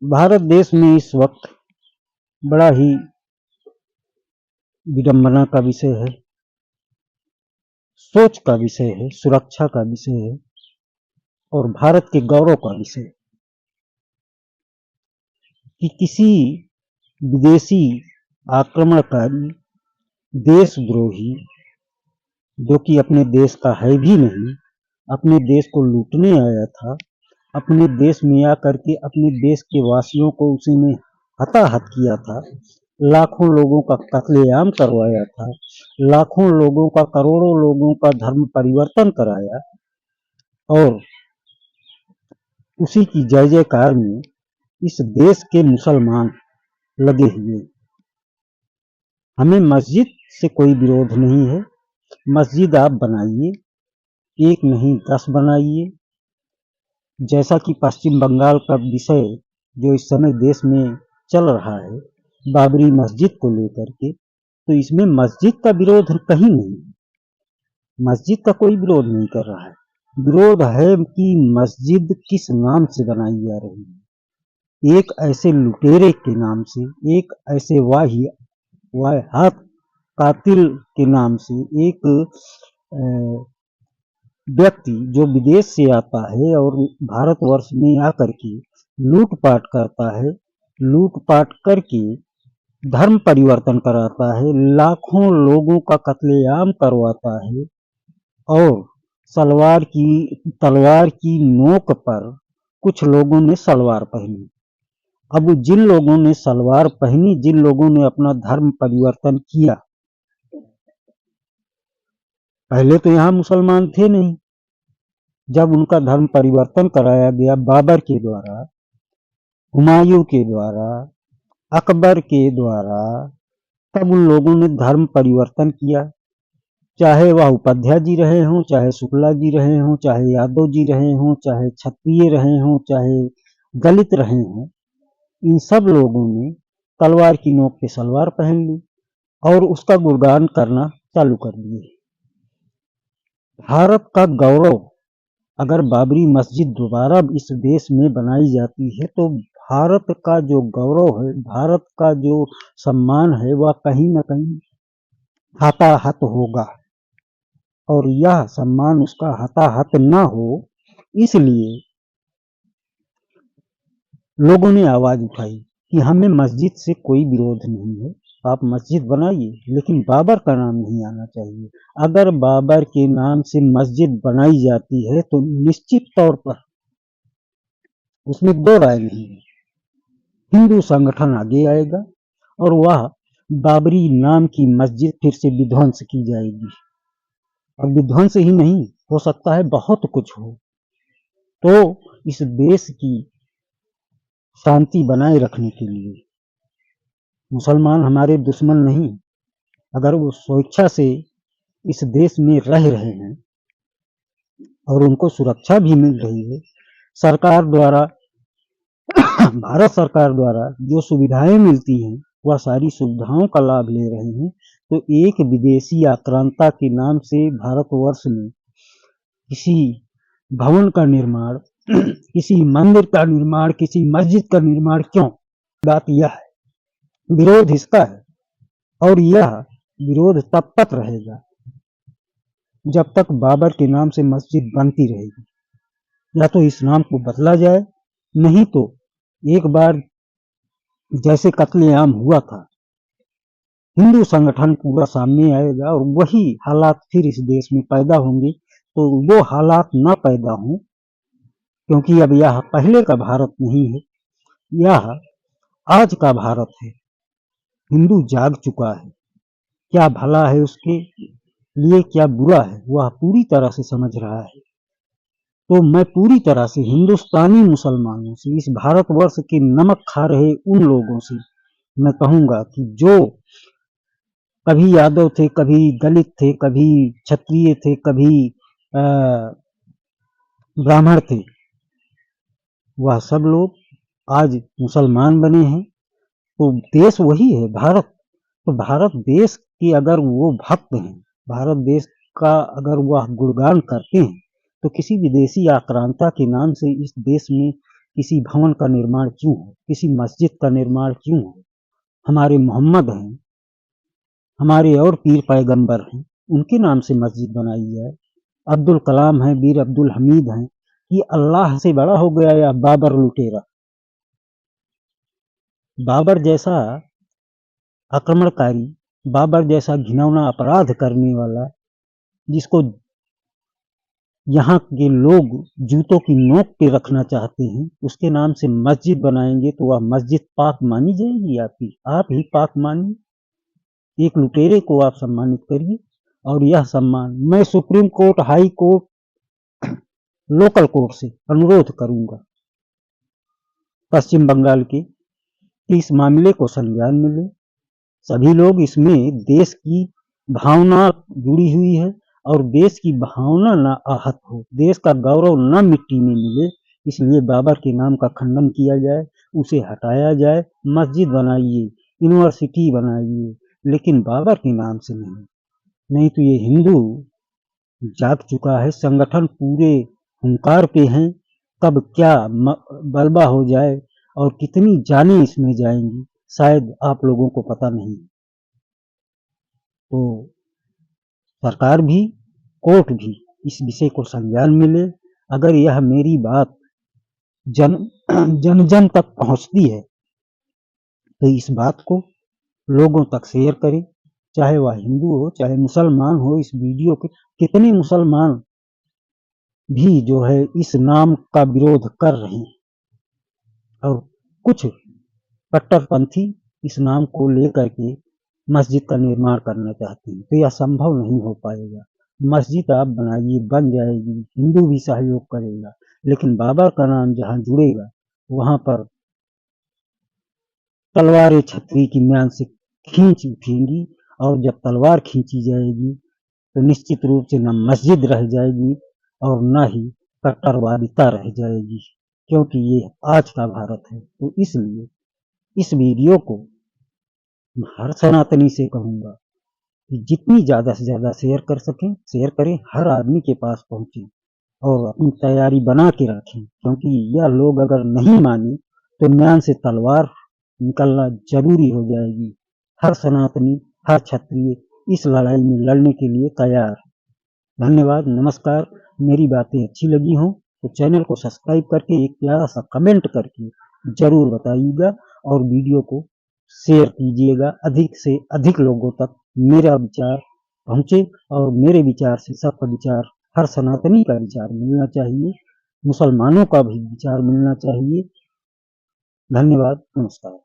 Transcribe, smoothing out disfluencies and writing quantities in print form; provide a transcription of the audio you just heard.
भारत देश में इस वक्त बड़ा ही विडंबना का विषय है, सोच का विषय है, सुरक्षा का विषय है और भारत के गौरव का विषय है कि किसी विदेशी आक्रमणकारी, देशद्रोही, जो कि अपने देश का है भी नहीं, अपने देश को लूटने आया था, अपने देश में आकर के अपने देश के वासियों को उसी ने हताहत किया था, लाखों लोगों का कत्लेआम करवाया था, लाखों लोगों का, करोड़ों लोगों का धर्म परिवर्तन कराया और उसी की जय जयकार में इस देश के मुसलमान लगे हुए। हमें मस्जिद से कोई विरोध नहीं है, मस्जिद आप बनाइए, एक नहीं 10 बनाइए। जैसा कि पश्चिम बंगाल का विषय जो इस समय देश में चल रहा है, बाबरी मस्जिद को लेकर के, तो इसमें मस्जिद का विरोध कहीं नहीं, मस्जिद का कोई विरोध नहीं कर रहा है। विरोध है कि मस्जिद किस नाम से बनाई जा रही है, एक ऐसे लुटेरे के नाम से, एक ऐसे वाहियात कातिल के नाम से, एक व्यक्ति जो विदेश से आता है और भारतवर्ष में आकर के लूटपाट करता है, लूटपाट करके धर्म परिवर्तन कराता है, लाखों लोगों का कत्लेआम करवाता है और तलवार की नोक पर कुछ लोगों ने सलवार पहनी। अब जिन लोगों ने सलवार पहनी, जिन लोगों ने अपना धर्म परिवर्तन किया, पहले तो यहाँ मुसलमान थे नहीं, जब उनका धर्म परिवर्तन कराया गया बाबर के द्वारा, हुमायूं के द्वारा, अकबर के द्वारा, तब उन लोगों ने धर्म परिवर्तन किया। चाहे वह उपाध्याय जी रहे हों, चाहे शुक्ला जी रहे हों, चाहे यादव जी रहे हों, चाहे क्षत्रिय रहे हों, चाहे दलित रहे हों, इन सब लोगों ने तलवार की नोक पे सलवार पहन ली और उसका गुणगान करना चालू कर दिए। भारत का गौरव, अगर बाबरी मस्जिद दोबारा इस देश में बनाई जाती है तो भारत का जो गौरव है, भारत का जो सम्मान है, वह कहीं न कहीं हताहत होगा और यह सम्मान उसका हताहत न हो, इसलिए लोगों ने आवाज उठाई कि हमें मस्जिद से कोई विरोध नहीं है, आप मस्जिद बनाइए, लेकिन बाबर का नाम नहीं आना चाहिए। अगर बाबर के नाम से मस्जिद बनाई जाती है तो निश्चित तौर पर उसमें दो राय नहीं है, हिंदू संगठन आगे आएगा और वह बाबरी नाम की मस्जिद फिर से विध्वंस की जाएगी। और विध्वंस ही नहीं, हो सकता है बहुत कुछ हो। तो इस देश की शांति बनाए रखने के लिए मुसलमान हमारे दुश्मन नहीं, अगर वो स्वेच्छा से इस देश में रह रहे हैं और उनको सुरक्षा भी मिल रही है, सरकार द्वारा भारत सरकार द्वारा जो सुविधाएं मिलती हैं वह सारी सुविधाओं का लाभ ले रहे हैं, तो एक विदेशी आक्रांता के नाम से भारतवर्ष में किसी भवन का निर्माण, किसी मंदिर का निर्माण, किसी मस्जिद का निर्माण क्यों? बात यह है, विरोध इसका है और यह विरोध तब तक रहेगा जब तक बाबर के नाम से मस्जिद बनती रहेगी। या तो इस नाम को बदला जाए, नहीं तो एक बार जैसे कत्लेआम हुआ था, हिंदू संगठन पूरा सामने आएगा और वही हालात फिर इस देश में पैदा होंगे। तो वो हालात ना पैदा हों, क्योंकि अब यह पहले का भारत नहीं है, यह आज का भारत है। हिंदू जाग चुका है, क्या भला है उसके लिए, क्या बुरा है, वह पूरी तरह से समझ रहा है। तो मैं पूरी तरह से हिंदुस्तानी मुसलमानों से, इस भारतवर्ष के नमक खा रहे उन लोगों से मैं कहूंगा कि जो कभी यादव थे, कभी दलित थे, कभी क्षत्रिय थे, कभी ब्राह्मण थे, वह सब लोग आज मुसलमान बने हैं। तो देश वही है भारत। तो भारत देश के अगर वो भक्त हैं, भारत देश का अगर वह गुणगान करते हैं, तो किसी विदेशी आक्रांता के नाम से इस देश में किसी भवन का निर्माण क्यों हो, किसी मस्जिद का निर्माण क्यों हो। हमारे मोहम्मद हैं, हमारे और पीर पैगंबर हैं, उनके नाम से मस्जिद बनाई जाए। अब्दुल कलाम हैं, वीर अब्दुल हमीद हैं, कि अल्लाह से बड़ा हो गया या बाबर लुटेरा। बाबर जैसा आक्रमणकारी, बाबर जैसा घिनौना अपराध करने वाला, जिसको यहाँ के लोग जूतों की नोक पे रखना चाहते हैं, उसके नाम से मस्जिद बनाएंगे तो वह मस्जिद पाक मानी जाएगी आपकी? आप ही पाक मानिए। एक लुटेरे को आप सम्मानित करिए, और यह सम्मान मैं supreme court, high court, local court से अनुरोध करूंगा पश्चिम बंगाल के, इस मामले को संज्ञान में ले। सभी लोग इसमें, देश की भावना जुड़ी हुई है, और देश की भावना ना आहत हो, देश का गौरव ना मिट्टी में मिले, इसलिए बाबर के नाम का खंडन किया जाए, उसे हटाया जाए। मस्जिद बनाइए, यूनिवर्सिटी बनाइए, लेकिन बाबर के नाम से नहीं। नहीं तो ये हिंदू जाग चुका है, संगठन पूरे हुंकार पे हैं। कब क्या बलबा हो जाए और कितनी जानें इसमें जाएंगी, शायद आप लोगों को पता नहीं। तो सरकार भी, कोर्ट भी इस विषय को संज्ञान में ले। अगर यह मेरी बात जन जन जन तक पहुंचती है तो इस बात को लोगों तक शेयर करें, चाहे वह हिंदू हो चाहे मुसलमान हो। इस वीडियो के कितने मुसलमान भी जो है इस नाम का विरोध कर रहे हैं, और कुछ कट्टरपंथी इस नाम को लेकर के मस्जिद का निर्माण करना चाहते हैं, तो यह संभव नहीं हो पाएगा। मस्जिद आप बनाइए, बन जाएगी, हिंदू भी सहयोग करेगा, लेकिन बाबर का नाम जहां जुड़ेगा वहां पर तलवारें छतरी की म्यान से खींच उठेंगी, और जब तलवार खींची जाएगी तो निश्चित रूप से न मस्जिद रह जाएगी और न ही कट्टरवादिता रह जाएगी, क्योंकि ये आज का भारत है। तो इसलिए इस वीडियो को हर सनातनी से कहूंगा कि जितनी ज्यादा से ज्यादा शेयर कर सकें शेयर करें, हर आदमी के पास पहुंचे, और अपनी तैयारी बना के रखें, क्योंकि यह लोग अगर नहीं माने तो म्यान से तलवार निकलना जरूरी हो जाएगी। हर सनातनी, हर क्षत्रिय इस लड़ाई में लड़ने के लिए तैयार। धन्यवाद, नमस्कार। मेरी बातें अच्छी लगी हों तो चैनल को सब्सक्राइब करके एक प्यारा सा कमेंट करके जरूर बताइएगा, और वीडियो को शेयर कीजिएगा, अधिक से अधिक लोगों तक मेरा विचार पहुंचे, और मेरे विचार से सबका विचार, हर सनातनी का विचार मिलना चाहिए, मुसलमानों का भी विचार मिलना चाहिए। धन्यवाद, नमस्कार।